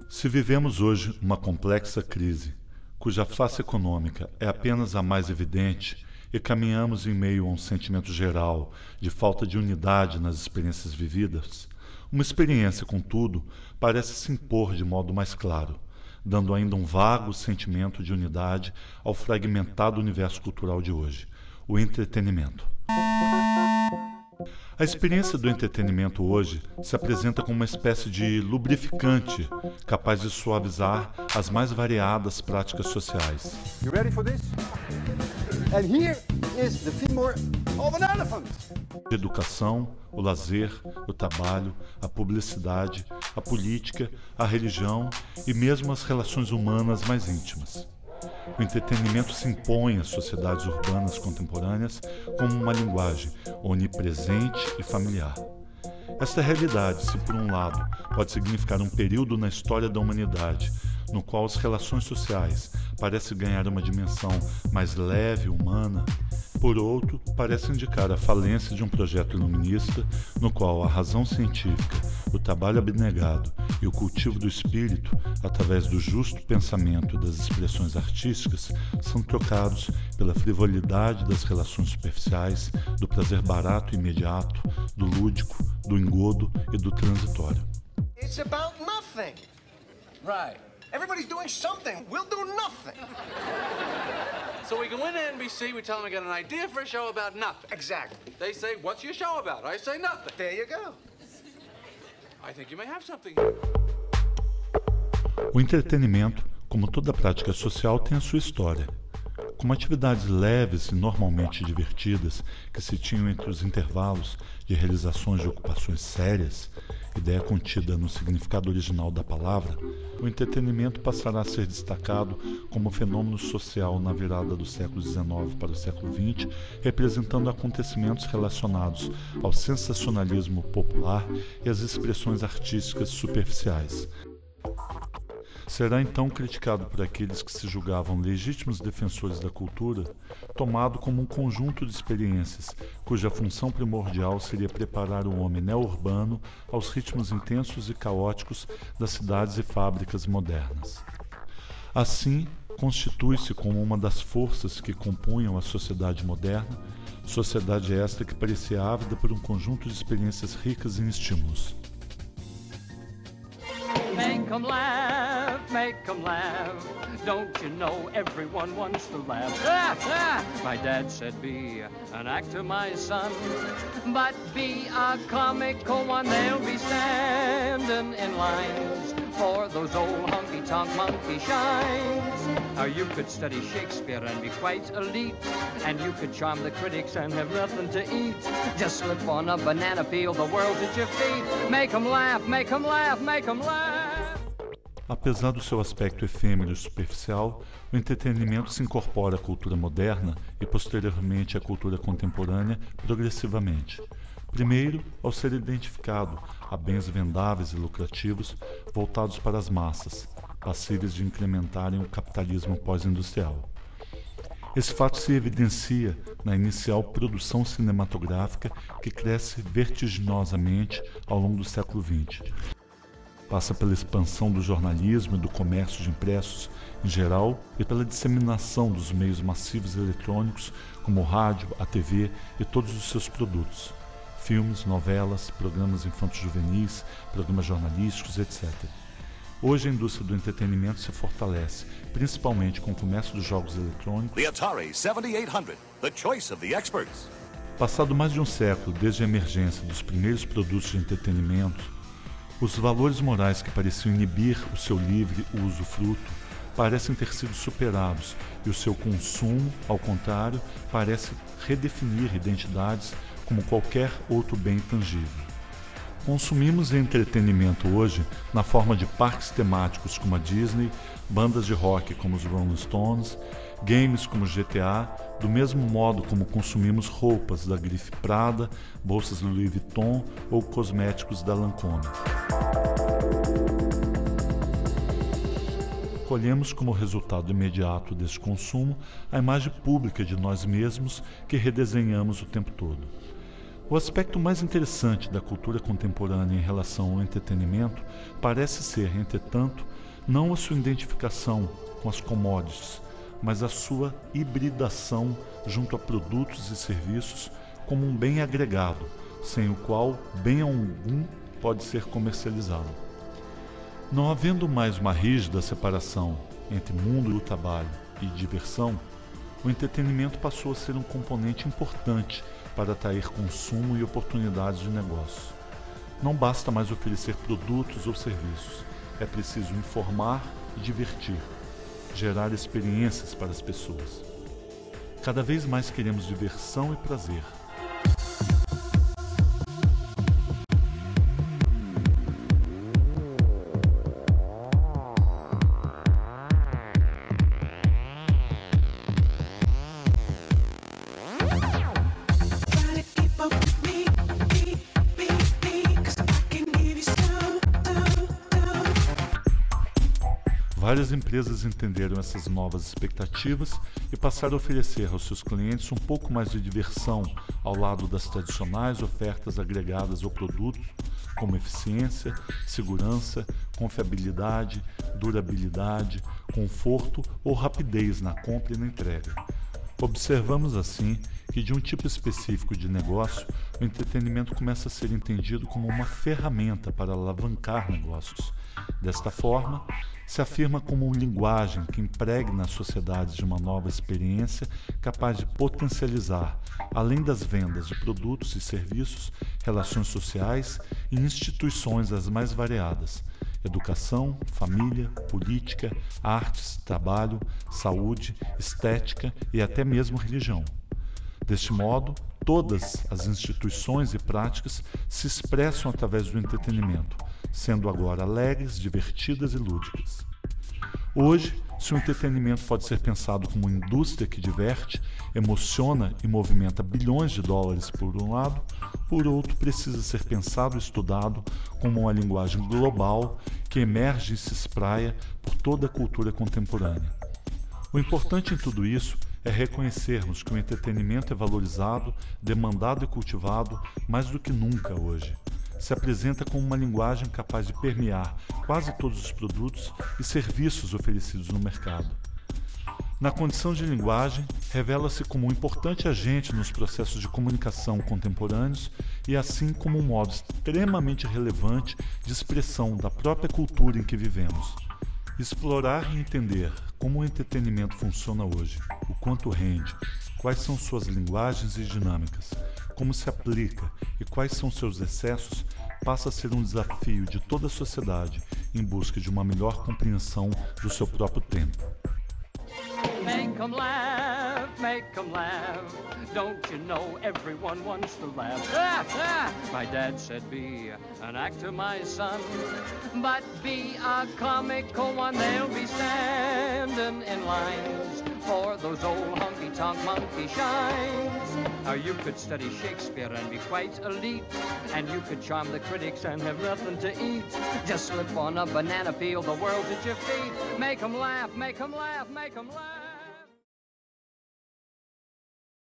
Se vivemos hoje uma complexa crise, cuja face econômica é apenas a mais evidente, e caminhamos em meio a um sentimento geral de falta de unidade nas experiências vividas, uma experiência, contudo, parece se impor de modo mais claro, dando ainda um vago sentimento de unidade ao fragmentado universo cultural de hoje, o entretenimento. A experiência do entretenimento hoje se apresenta como uma espécie de lubrificante capaz de suavizar as mais variadas práticas sociais. You ready for this? And here is the femur of an elephant. A educação, o lazer, o trabalho, a publicidade, a política, a religião e mesmo as relações humanas mais íntimas. O entretenimento se impõe às sociedades urbanas contemporâneas como uma linguagem onipresente e familiar. Esta realidade, se por um lado pode significar um período na história da humanidade, no qual as relações sociais parecem ganhar uma dimensão mais leve e humana, por outro, parece indicar a falência de um projeto iluminista no qual a razão científica, o trabalho abnegado e o cultivo do espírito, através do justo pensamento e das expressões artísticas, são trocados pela frivolidade das relações superficiais, do prazer barato e imediato, do lúdico, do engodo e do transitório. It's about nothing. Right. Everybody's doing something. We'll do nothing. So we go into NBC, we tell them we got an idea for a show about nothing. Exactly. They say, what's your show about? I say nothing. There you go. I think you may have something. O entretenimento, como toda prática social, tem a sua história. Como atividades leves e normalmente divertidas que se tinham entre os intervalos de realizações de ocupações sérias, ideia contida no significado original da palavra, o entretenimento passará a ser destacado como fenômeno social na virada do século XIX para o século XX, representando acontecimentos relacionados ao sensacionalismo popular e às expressões artísticas superficiais. Será então criticado por aqueles que se julgavam legítimos defensores da cultura, tomado como um conjunto de experiências cuja função primordial seria preparar o homem neo-urbano aos ritmos intensos e caóticos das cidades e fábricas modernas. Assim, constitui-se como uma das forças que compunham a sociedade moderna, sociedade esta que parecia ávida por um conjunto de experiências ricas em estímulos. Make 'em laugh, don't you know everyone wants to laugh? My dad said be an actor, my son, but be a comical one. They'll be standing in lines for those old honky-tonk monkey shines. You could study Shakespeare and be quite elite, and you could charm the critics and have nothing to eat. Just slip on a banana peel, the world's at your feet. Make 'em laugh, make 'em laugh, make 'em laugh. Apesar do seu aspecto efêmero e superficial, o entretenimento se incorpora à cultura moderna e posteriormente à cultura contemporânea progressivamente. Primeiro, ao ser identificado a bens vendáveis e lucrativos voltados para as massas, passíveis de incrementarem o capitalismo pós-industrial. Esse fato se evidencia na inicial produção cinematográfica que cresce vertiginosamente ao longo do século XX. Passa pela expansão do jornalismo e do comércio de impressos em geral e pela disseminação dos meios massivos eletrônicos como o rádio, a TV e todos os seus produtos, filmes, novelas, programas infanto-juvenis, programas jornalísticos, etc. Hoje a indústria do entretenimento se fortalece, principalmente com o comércio dos jogos eletrônicos. The Atari 7800, the choice of the experts. Passado mais de um século desde a emergência dos primeiros produtos de entretenimento, os valores morais que pareciam inibir o seu livre usufruto parecem ter sido superados e o seu consumo, ao contrário, parece redefinir identidades como qualquer outro bem tangível. Consumimos entretenimento hoje na forma de parques temáticos como a Disney, bandas de rock como os Rolling Stones, games como GTA, do mesmo modo como consumimos roupas da grife Prada, bolsas Louis Vuitton ou cosméticos da Lancôme. escolhemos como resultado imediato desse consumo a imagem pública de nós mesmos que redesenhamos o tempo todo. O aspecto mais interessante da cultura contemporânea em relação ao entretenimento parece ser, entretanto, não a sua identificação com as commodities, mas a sua hibridação junto a produtos e serviços como um bem agregado, sem o qual bem algum pode ser comercializado. Não havendo mais uma rígida separação entre mundo e o trabalho e diversão, o entretenimento passou a ser um componente importante para atrair consumo e oportunidades de negócio. Não basta mais oferecer produtos ou serviços, é preciso informar e divertir, gerar experiências para as pessoas. Cada vez mais queremos diversão e prazer. Várias empresas entenderam essas novas expectativas e passaram a oferecer aos seus clientes um pouco mais de diversão ao lado das tradicionais ofertas agregadas ao produto, como eficiência, segurança, confiabilidade, durabilidade, conforto ou rapidez na compra e na entrega. Observamos assim que de um tipo específico de negócio, o entretenimento começa a ser entendido como uma ferramenta para alavancar negócios. Desta forma, se afirma como uma linguagem que impregna as sociedades de uma nova experiência capaz de potencializar, além das vendas de produtos e serviços, relações sociais e instituições as mais variadas: educação, família, política, artes, trabalho, saúde, estética e até mesmo religião. Deste modo, todas as instituições e práticas se expressam através do entretenimento, sendo agora alegres, divertidas e lúdicas. Hoje, se o entretenimento pode ser pensado como uma indústria que diverte, emociona e movimenta bilhões de dólares por um lado, por outro precisa ser pensado e estudado como uma linguagem global que emerge e se espraia por toda a cultura contemporânea. O importante em tudo isso é reconhecermos que o entretenimento é valorizado, demandado e cultivado mais do que nunca hoje. Se apresenta como uma linguagem capaz de permear quase todos os produtos e serviços oferecidos no mercado. Na condição de linguagem, revela-se como um importante agente nos processos de comunicação contemporâneos e assim como um modo extremamente relevante de expressão da própria cultura em que vivemos. Explorar e entender como o entretenimento funciona hoje, o quanto rende, quais são suas linguagens e dinâmicas, como se aplica e quais são seus excessos, passa a ser um desafio de toda a sociedade em busca de uma melhor compreensão do seu próprio tempo. Make 'em laugh, make 'em laugh. Don't you know everyone wants to laugh? My dad said be an actor, my son, but be a comical one. They'll be standing in lines for those old honky-tonk monkey shines. You could study Shakespeare and be quite elite, and you could charm the critics and have nothing to eat. Just slip on a banana peel, the world's at your feet. Make 'em laugh, make 'em laugh, make 'em laugh.